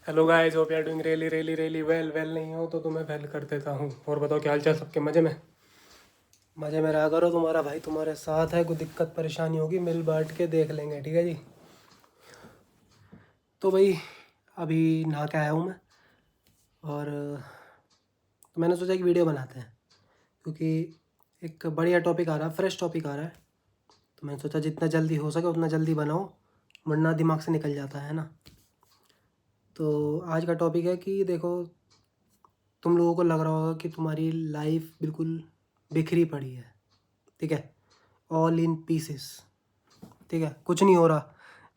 Hello guys, hope you are doing really really really well नहीं हो तो तुम्हें वेल कर देता हूँ। और बताओ क्या हाल चाल सबके? मज़े में रहा करो। तुम्हारा भाई तुम्हारे साथ है। कोई दिक्कत परेशानी होगी मिल बांट के देख लेंगे, ठीक है जी। तो भाई अभी नहा के आया हूँ मैं, और तो मैंने सोचा कि वीडियो बनाते हैं, क्योंकि एक बढ़िया टॉपिक आ रहा है, फ्रेश टॉपिक आ रहा है। तो मैंने सोचा जितना जल्दी हो सके उतना जल्दी बनाओ, वरना दिमाग से निकल जाता है ना। तो आज का टॉपिक है कि देखो, तुम लोगों को लग रहा होगा कि तुम्हारी लाइफ बिल्कुल बिखरी पड़ी है, ठीक है, ऑल इन पीसेस, ठीक है, कुछ नहीं हो रहा,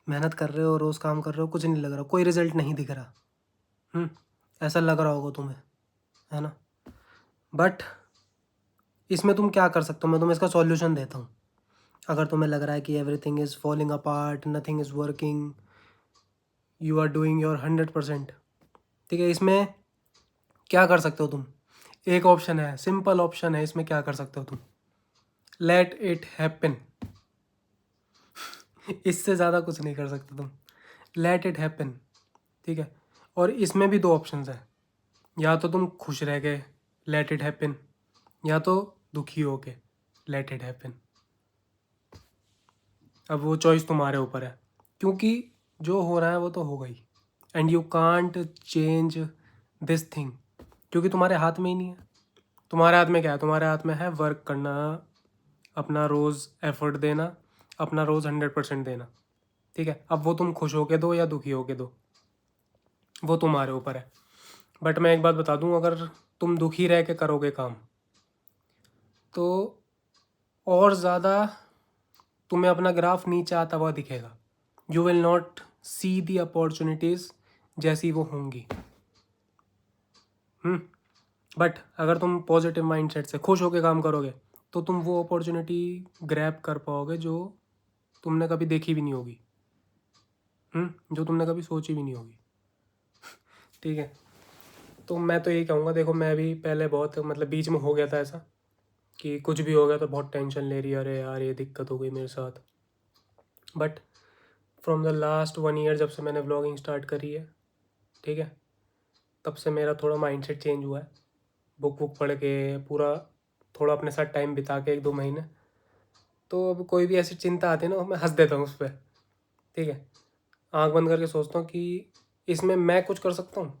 मेहनत कर रहे हो, रोज़ काम कर रहे हो, कुछ नहीं लग रहा, कोई रिजल्ट नहीं दिख रहा। ऐसा लग रहा होगा तुम्हें, है ना। बट इसमें तुम क्या कर सकते हो, मैं तुम्हें इसका सॉल्यूशन देता हूँ। अगर तुम्हें लग रहा है कि everything is falling apart, nothing is working, you are doing your 100%, ठीक है, इसमें क्या कर सकते हो तुम? एक ऑप्शन है, सिंपल ऑप्शन है, इसमें क्या कर सकते हो तुम? Let it happen. इससे ज़्यादा कुछ नहीं कर सकते तुम। लेट इट हैपन, ठीक है। और इसमें भी दो ऑप्शंस हैं, या तो तुम खुश रह गए, लेट इट हैपन, या तो दुखी हो के लेट इट हैपन। अब वो चॉइस तुम्हारे ऊपर है, क्योंकि जो हो रहा है वो तो हो गई, and you can't change this thing, क्योंकि तुम्हारे हाथ में ही नहीं है। तुम्हारे हाथ में क्या है? तुम्हारे हाथ में है वर्क करना, अपना रोज़ एफर्ट देना, अपना रोज़ 100% देना, ठीक है। अब वो तुम खुश होके दो या दुखी होके दो, वो तुम्हारे ऊपर है। बट मैं एक बात बता दूं, अगर तुम दुखी रह के करोगे काम, तो और ज़्यादा तुम्हें अपना ग्राफ नीचे आता हुआ दिखेगा। You will not see the opportunities जैसी वो होंगी। बट अगर तुम पॉजिटिव माइंडसेट से खुश होकर काम करोगे, तो तुम वो अपॉर्चुनिटी ग्रैब कर पाओगे जो तुमने कभी देखी भी नहीं होगी, जो तुमने कभी सोची भी नहीं होगी, ठीक है। तो मैं तो यही कहूँगा, देखो मैं भी पहले बहुत, मतलब बीच में हो गया था ऐसा कि कुछ भी हो गया तो बहुत टेंशन ले रही है, अरे यार ये दिक्कत हो गई मेरे साथ। But from the last 1 year, जब से मैंने व्लॉगिंग स्टार्ट करी है, ठीक है, तब से मेरा थोड़ा माइंडसेट चेंज हुआ है। बुक वुक पढ़ के पूरा, थोड़ा अपने साथ टाइम बिता के 1-2 महीने, तो अब कोई भी ऐसी चिंता आती है ना, मैं हंस देता हूँ उस पर, ठीक है। आंख बंद करके सोचता हूँ कि इसमें मैं कुछ कर सकता हूँ,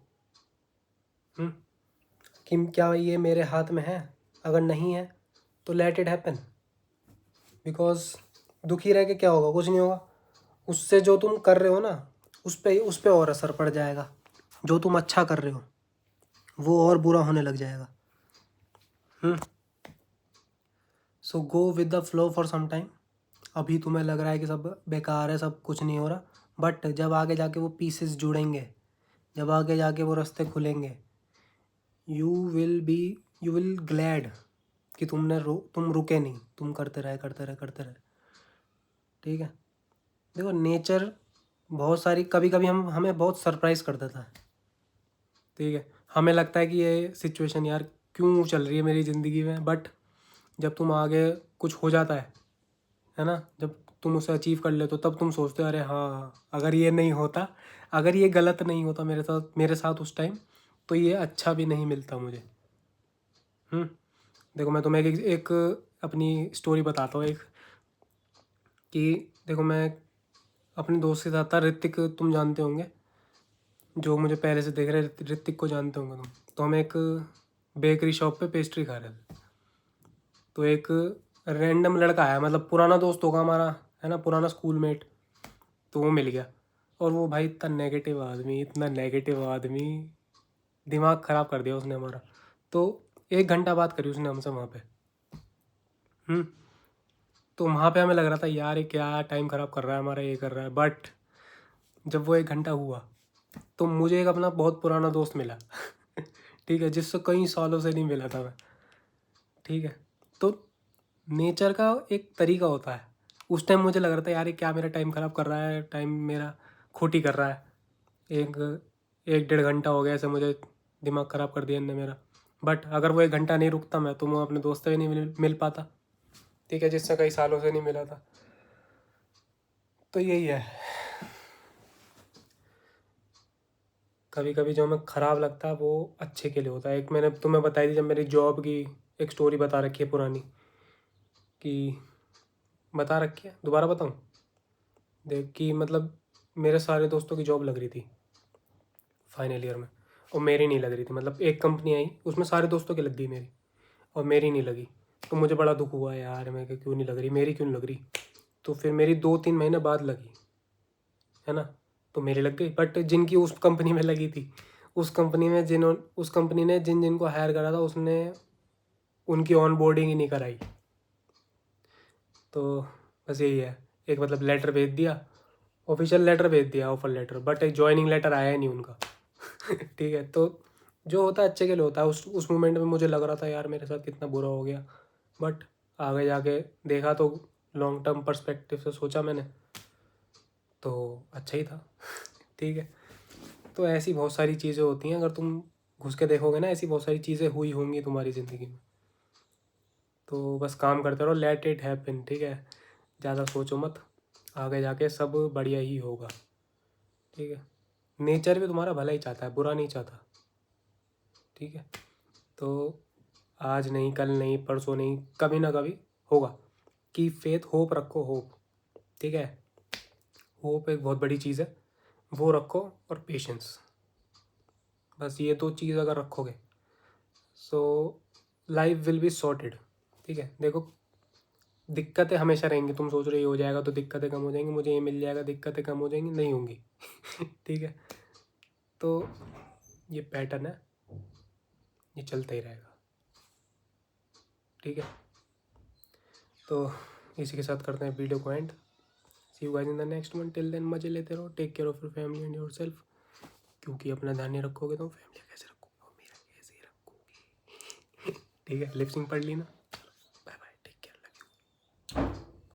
कि क्या ये मेरे हाथ में है? अगर नहीं है तो लेट इट हैपन, बिकॉज दुखी रह के क्या होगा? कुछ नहीं होगा। उससे जो तुम कर रहे हो ना, उस पे और असर पड़ जाएगा। जो तुम अच्छा कर रहे हो वो और बुरा होने लग जाएगा। So go with the flow for some time. अभी तुम्हें लग रहा है कि सब बेकार है, सब कुछ नहीं हो रहा, बट जब आगे जाके वो पीसेस जुड़ेंगे, जब आगे जाके वो रास्ते खुलेंगे, you will be you will glad कि तुम रुके नहीं, तुम करते रहे करते रहे करते रहे, ठीक है। देखो नेचर बहुत सारी, कभी कभी हमें बहुत सरप्राइज़ कर देता है, ठीक है। हमें लगता है कि ये सिचुएशन यार क्यों चल रही है मेरी ज़िंदगी में, बट जब तुम आगे कुछ हो जाता है ना, जब तुम उसे अचीव कर लेते हो, तब तुम सोचते हो अरे हाँ, अगर ये नहीं होता, अगर ये गलत नहीं होता मेरे साथ उस टाइम, तो ये अच्छा भी नहीं मिलता मुझे। देखो मैं तुम्हें एक अपनी स्टोरी बताता हूँ, एक, कि देखो मैं अपने दोस्त के साथ था, ऋतिक, तुम जानते होंगे, जो मुझे पहले से देख रहे हैं, ऋतिक को जानते होंगे तुम। तो हम एक बेकरी शॉप पे पेस्ट्री खा रहे थे, तो एक रैंडम लड़का आया, मतलब पुराना दोस्त होगा हमारा, है ना, पुराना स्कूल मेट, तो वो मिल गया। और वो भाई इतना नेगेटिव आदमी, इतना नेगेटिव आदमी, दिमाग ख़राब कर दिया उसने हमारा। तो 1 घंटा बात करी उसने हमसे वहाँ पे। तो वहाँ पे हमें लग रहा था यार ये क्या टाइम ख़राब कर रहा है हमारा, ये कर रहा है। बट जब वो 1 घंटा हुआ, तो मुझे एक अपना बहुत पुराना दोस्त मिला ठीक है, जिससे कई सालों से नहीं मिला था मैं, ठीक है। तो नेचर का एक तरीका होता है। उस टाइम मुझे लग रहा था यार ये क्या मेरा टाइम ख़राब कर रहा है, टाइम मेरा खोटी कर रहा है। एक 1-1.5 घंटा हो गया ऐसे, मुझे दिमाग ख़राब कर दिया इनने मेरा। बट अगर वो 1 घंटा नहीं रुकता मैं, तो मैं अपने दोस्त से भी नहीं मिल पाता, ठीक है, जिससे कई सालों से नहीं मिला था। तो यही है, कभी कभी जो हमें ख़राब लगता है वो अच्छे के लिए होता है। एक मैंने तुम्हें बताई थी जब मेरी जॉब की एक स्टोरी बता रखी है पुरानी, कि बता रखी है, दोबारा बताऊँ? देख कि मतलब मेरे सारे दोस्तों की जॉब लग रही थी फाइनल ईयर में, और मेरी नहीं लग रही थी। मतलब एक कंपनी आई उसमें सारे दोस्तों की लग गई मेरी, और मेरी नहीं लगी। तो मुझे बड़ा दुख हुआ यार, मैं कि क्यों नहीं लग रही, मेरी क्यों नहीं लग रही। तो फिर मेरी 2-3 महीने बाद लगी, है ना। तो मेरी लग गई, बट जिनकी उस कंपनी में लगी थी, उस कंपनी ने जिन जिनको हायर करा था उसने उनकी ऑन बोर्डिंग ही नहीं कराई। तो बस यही है, एक मतलब लेटर भेज दिया, ऑफिशियल लेटर भेज दिया, ऑफर लेटर, बट एक ज्वाइनिंग लेटर आया ही नहीं उनका। ठीक है, तो जो होता है अच्छे के लिए होता है। उस मोमेंट में मुझे लग रहा था यार मेरे साथ कितना बुरा हो गया, बट आगे जाके देखा तो लॉन्ग टर्म पर्सपेक्टिव से सोचा मैंने, तो अच्छा ही था। ठीक है, तो ऐसी बहुत सारी चीज़ें होती हैं, अगर तुम घुस के देखोगे ना, ऐसी बहुत सारी चीज़ें हुई होंगी तुम्हारी ज़िंदगी में। तो बस काम करते रहो, लेट इट हैपन। ठीक है, ज़्यादा सोचो मत, आगे जाके सब बढ़िया ही होगा। ठीक है, नेचर भी तुम्हारा भला ही चाहता है, बुरा नहीं चाहता। ठीक है, तो आज नहीं, कल नहीं, परसों नहीं, कभी ना कभी होगा। की फेथ, होप रखो, होप। ठीक है, होप एक बहुत बड़ी चीज़ है, वो रखो, और पेशेंस। बस ये 2 चीज़ अगर रखोगे so life will be sorted. ठीक है, देखो दिक्कतें हमेशा रहेंगी, तुम सोच रहे हो जाएगा तो दिक्कतें कम हो जाएंगी, मुझे ये मिल जाएगा दिक्कतें कम हो जाएंगी, नहीं होंगी। ठीक है, तो ये पैटर्न है, ये चलता ही रहेगा। ठीक है, तो इसी के साथ करते हैं वीडियो को end. See you guys in the next one, till then मजे लेते रहो, take care of your family and yourself, क्योंकि अपना ध्यान नहीं रखोगे तो फैमिली कैसे रखोगे, और मेरा कैसे रखोगे। ठीक है, लिप सिंक पढ़ ली ना।